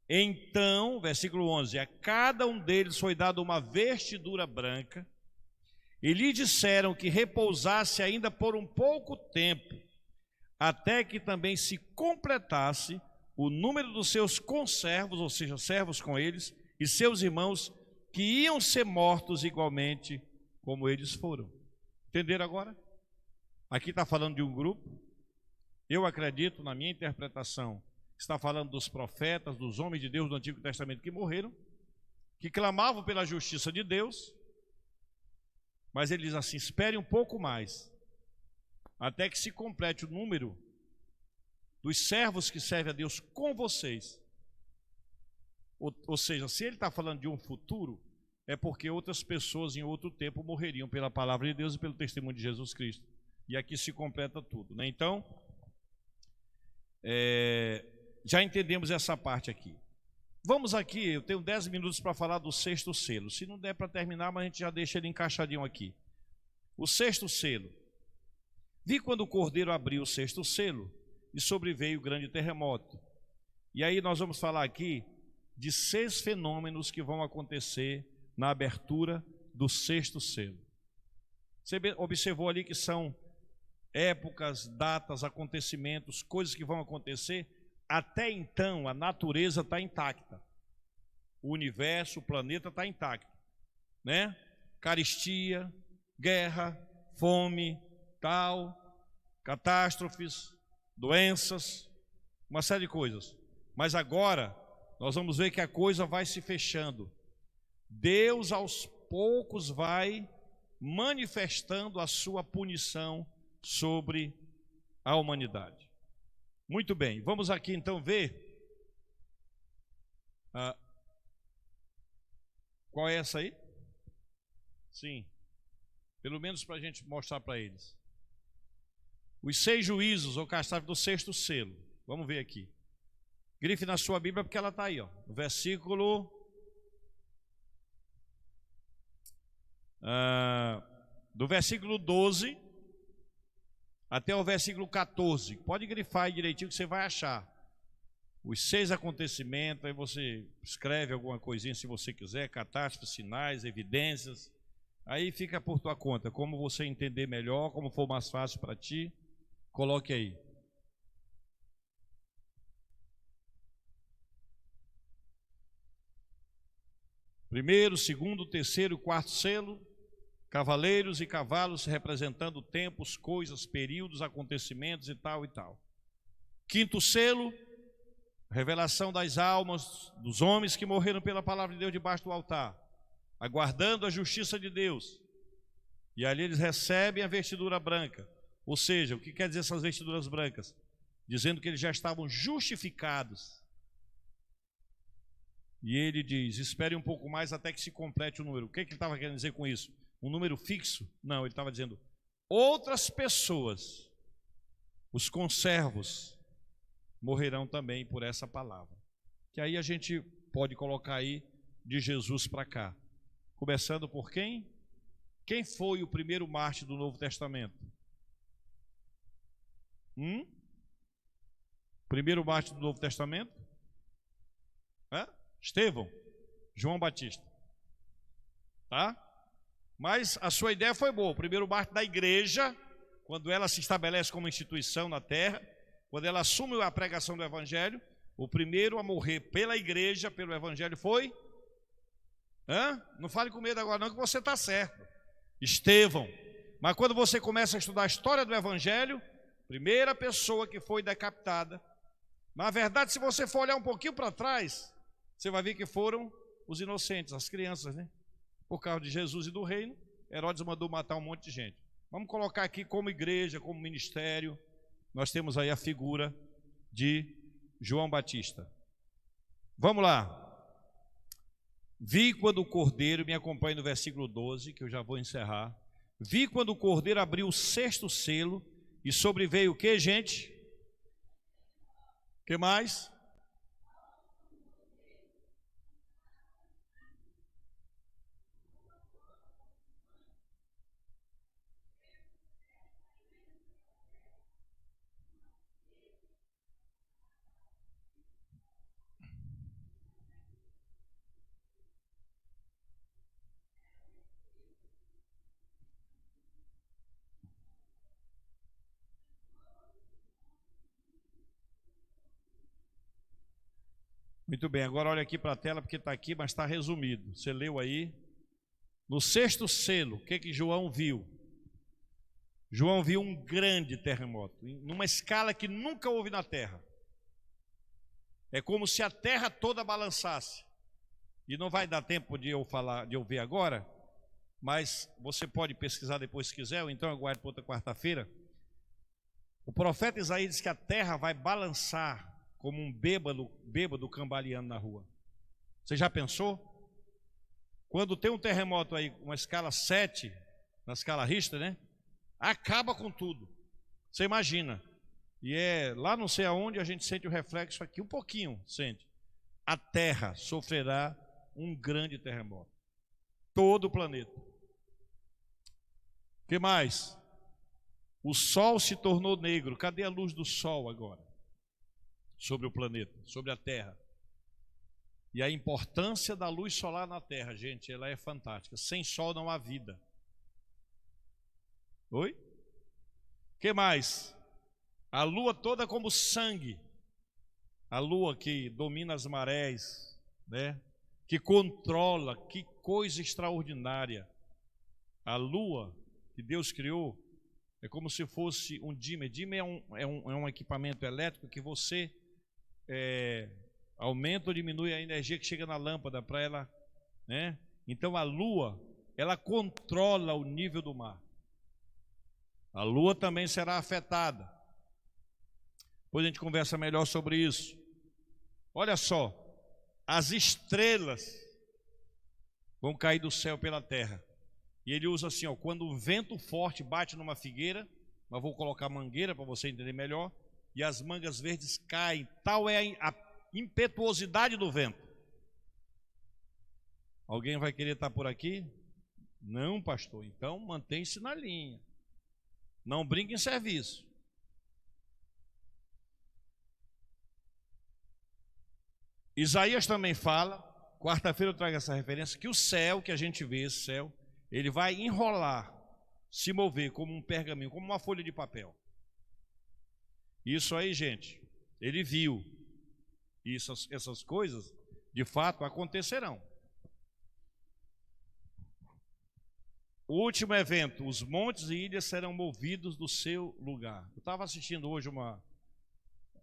Então, versículo 11, a cada um deles foi dada uma vestidura branca, e lhe disseram que repousasse ainda por um pouco tempo, até que também se completasse o número dos seus conservos, ou seja, servos com eles, e seus irmãos, que iam ser mortos igualmente como eles foram. Entenderam agora? Aqui está falando de um grupo. Eu acredito, na minha interpretação, está falando dos profetas, dos homens de Deus do Antigo Testamento que morreram, que clamavam pela justiça de Deus, mas ele diz assim: espere um pouco mais, até que se complete o número dos servos que servem a Deus com vocês. Ou seja, se ele está falando de um futuro, é porque outras pessoas em outro tempo morreriam pela palavra de Deus e pelo testemunho de Jesus Cristo. E aqui se completa tudo, né? Então, já entendemos essa parte aqui. Vamos aqui, eu tenho 10 minutos para falar do sexto selo. Se não der para terminar, mas a gente já deixa ele encaixadinho aqui. O sexto selo. Vi quando o cordeiro abriu o sexto selo e sobreveio o grande terremoto. E aí nós vamos falar aqui de 6 fenômenos que vão acontecer na abertura do sexto selo. Você observou ali que são épocas, datas, acontecimentos, coisas que vão acontecer. Até então a natureza está intacta, o universo, o planeta está intacto, né? Carestia, guerra, fome, tal, catástrofes, doenças, uma série de coisas. Mas agora nós vamos ver que a coisa vai se fechando. Deus aos poucos vai manifestando a sua punição sobre a humanidade. Muito bem, vamos aqui então ver qual é essa aí? Sim, pelo menos para a gente mostrar para eles. Os 6 juízos ou castiços do sexto selo. Vamos ver aqui. Grife na sua Bíblia porque ela está aí, ó. No versículo... do versículo 12 até o versículo 14. Pode grifar aí direitinho que você vai achar. Os 6 acontecimentos, aí você escreve alguma coisinha se você quiser, catástrofes, sinais, evidências. Aí fica por tua conta, como você entender melhor, como for mais fácil para ti, coloque aí. Primeiro, segundo, terceiro, quarto selo, cavaleiros e cavalos representando tempos, coisas, períodos, acontecimentos e tal e tal. Quinto selo, revelação das almas dos homens que morreram pela palavra de Deus debaixo do altar, aguardando a justiça de Deus. E ali eles recebem a vestidura branca. Ou seja, o que quer dizer essas vestiduras brancas? Dizendo que eles já estavam justificados. E ele diz, espere um pouco mais até que se complete o número. O que ele estava querendo dizer com isso? Um número fixo? Não, ele estava dizendo, outras pessoas, os conservos, morrerão também por essa palavra. Que aí a gente pode colocar aí de Jesus para cá. Começando por quem? Quem foi o primeiro mártir do Novo Testamento? Primeiro mártir do Novo Testamento? Estevão, João Batista. Tá? Mas a sua ideia foi boa. O primeiro mártir da igreja, quando ela se estabelece como instituição na terra, quando ela assume a pregação do evangelho, o primeiro a morrer pela igreja, pelo evangelho foi... Não fale com medo agora não, que você está certo. Estevão. Mas quando você começa a estudar a história do evangelho, primeira pessoa que foi decapitada, na verdade, se você for olhar um pouquinho para trás, você vai ver que foram os inocentes, as crianças, né? Por causa de Jesus e do reino, Herodes mandou matar um monte de gente. Vamos colocar aqui como igreja, como ministério, nós temos aí a figura de João Batista. Vamos lá. Vi quando o cordeiro, me acompanhe no versículo 12, que eu já vou encerrar. Vi quando o cordeiro abriu o 6º selo e sobreveio o que, gente? O que mais? Muito bem, agora olha aqui para a tela porque está aqui, mas está resumido. Você leu aí. No 6º selo, o que João viu? João viu um grande terremoto, numa escala que nunca houve na terra. É como se a terra toda balançasse. E não vai dar tempo de eu ver agora, mas você pode pesquisar depois se quiser, ou então aguarde para outra quarta-feira. O profeta Isaías diz que a terra vai balançar como um bêbado cambaleando na rua. Você já pensou? Quando tem um terremoto aí, uma escala 7, na escala Richter, né? Acaba com tudo. Você imagina. E é lá não sei aonde a gente sente o reflexo aqui, um pouquinho sente. A Terra sofrerá um grande terremoto. Todo o planeta. O que mais? O sol se tornou negro. Cadê a luz do sol agora? Sobre o planeta, sobre a Terra. E a importância da luz solar na Terra, gente, ela é fantástica. Sem sol não há vida. Oi? O que mais? A lua toda como sangue. A lua que domina as marés, né? Que controla, que coisa extraordinária. A lua que Deus criou é como se fosse um dimmer. Dimmer é um equipamento elétrico que você aumenta ou diminui a energia que chega na lâmpada para ela, né? Então a lua, ela controla o nível do mar. A lua também será afetada. Depois a gente conversa melhor sobre isso. Olha só, as estrelas vão cair do céu pela terra. E ele usa assim, ó, quando o vento forte bate numa figueira, mas vou colocar mangueira para você entender melhor, e as mangas verdes caem, tal é impetuosidade do vento. Alguém vai querer estar por aqui? Não, pastor. Então mantém-se na linha. Não brinque em serviço. Isaías também fala, quarta-feira eu trago essa referência, que o céu, que a gente vê, esse céu, ele vai enrolar, se mover como um pergaminho, como uma folha de papel. Isso aí, gente, ele viu. E essas coisas, de fato, acontecerão. O último evento, os montes e ilhas serão movidos do seu lugar. Eu estava assistindo hoje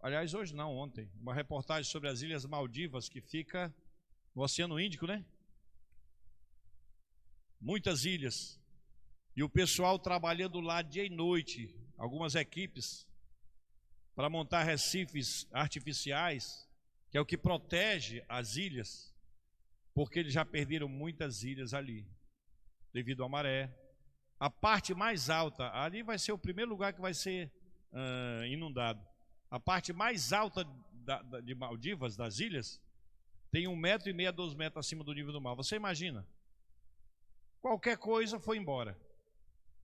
aliás, hoje não, ontem, uma reportagem sobre as Ilhas Maldivas, que fica no Oceano Índico, né? Muitas ilhas. E o pessoal trabalhando lá dia e noite, algumas equipes, para montar recifes artificiais, que é o que protege as ilhas, porque eles já perderam muitas ilhas ali, devido à maré. A parte mais alta, ali vai ser o primeiro lugar que vai ser inundado. A parte mais alta de Maldivas, das ilhas, tem 1,5 metro a 2 metros acima do nível do mar. Você imagina? Qualquer coisa foi embora.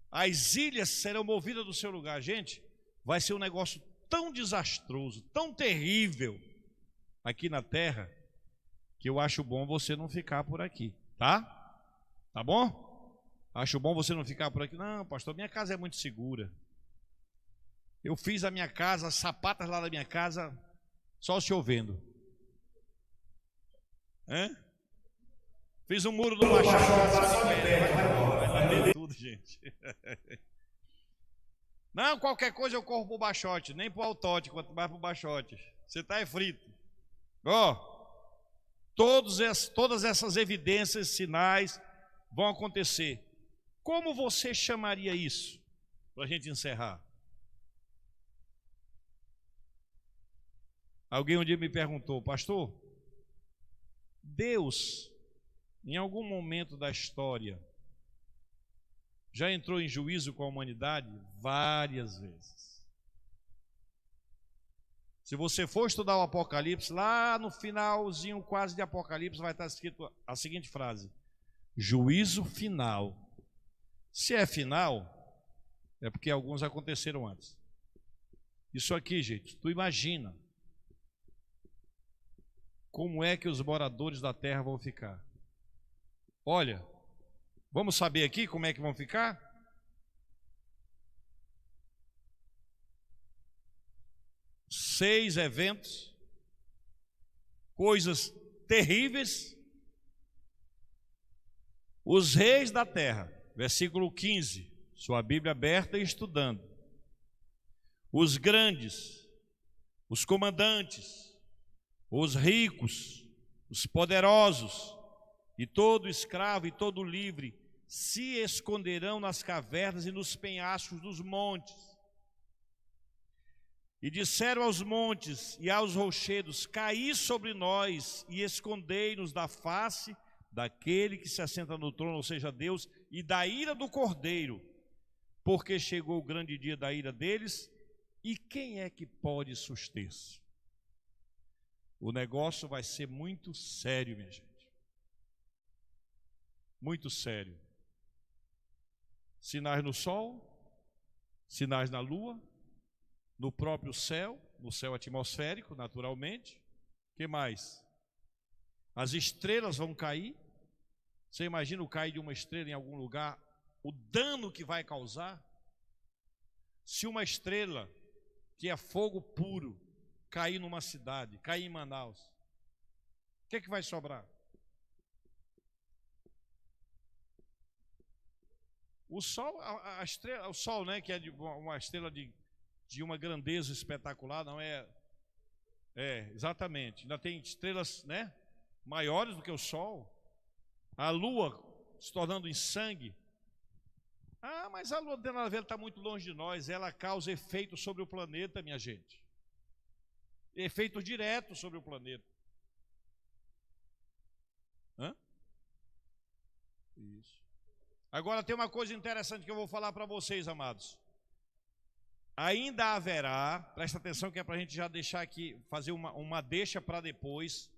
As ilhas serão movidas do seu lugar. Gente, vai ser um negócio tão desastroso, tão terrível aqui na terra, que eu acho bom você não ficar por aqui, tá? Tá bom? Acho bom você não ficar por aqui. Não, pastor, minha casa é muito segura. Eu fiz a minha casa, as sapatas lá da minha casa, só chovendo. Fiz um muro do baixote. Vai bater tudo, gente. Não, qualquer coisa eu corro pro baixote, nem pro altote, quanto mais pro baixote. Você tá frito. Todas essas evidências, sinais vão acontecer. Como você chamaria isso? Para a gente encerrar. Alguém um dia me perguntou, pastor, Deus, em algum momento da história, já entrou em juízo com a humanidade? Várias vezes. Se você for estudar o Apocalipse, lá no finalzinho quase de Apocalipse vai estar escrito a seguinte frase: juízo final. Se é final, é porque alguns aconteceram antes. Isso aqui, gente, tu imagina como é que os moradores da terra vão ficar. Olha, vamos saber aqui como é que vão ficar? Seis eventos, coisas terríveis. Os reis da terra, versículo 15, sua Bíblia aberta e estudando. Os grandes, os comandantes, os ricos, os poderosos, e todo escravo e todo livre se esconderão nas cavernas e nos penhascos dos montes. E disseram aos montes e aos rochedos: caí sobre nós e escondei-nos da face daquele que se assenta no trono, ou seja, Deus, e da ira do Cordeiro, porque chegou o grande dia da ira deles, e quem é que pode suster-se? O negócio vai ser muito sério, minha gente. Muito sério. Sinais no sol, sinais na lua, no próprio céu, no céu atmosférico, naturalmente. O que mais? As estrelas vão cair. Você imagina o cair de uma estrela em algum lugar, o dano que vai causar? Se uma estrela, que é fogo puro, cair numa cidade, cair em Manaus, o que vai sobrar? O sol, a estrela, o sol, né, que é uma estrela de uma grandeza espetacular, não é? Exatamente. Ainda tem estrelas, né, maiores do que o sol. A lua se tornando em sangue. Ah, mas a lua dela está muito longe de nós. Ela causa efeito sobre o planeta, minha gente. Efeito direto sobre o planeta. Isso. Agora tem uma coisa interessante que eu vou falar para vocês, amados. ainda haverá, presta atenção que é para a gente já deixar aqui, fazer uma deixa para depois,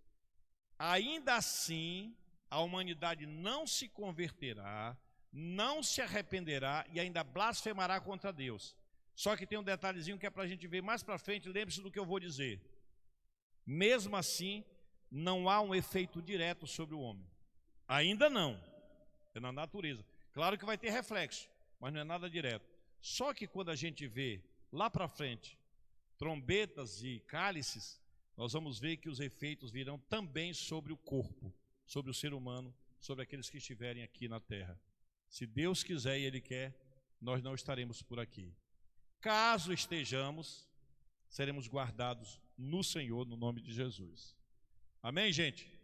ainda assim a humanidade não se converterá, não se arrependerá e ainda blasfemará contra Deus. Só que tem um detalhezinho que é para a gente ver mais para frente, lembre-se do que eu vou dizer. Mesmo assim, não há um efeito direto sobre o homem. Ainda não, é na natureza. Claro que vai ter reflexo, mas não é nada direto. Só que quando a gente vê lá para frente trombetas e cálices, nós vamos ver que os efeitos virão também sobre o corpo, sobre o ser humano, sobre aqueles que estiverem aqui na terra. Se Deus quiser e Ele quer, nós não estaremos por aqui. Caso estejamos, seremos guardados no Senhor, no nome de Jesus. Amém, gente?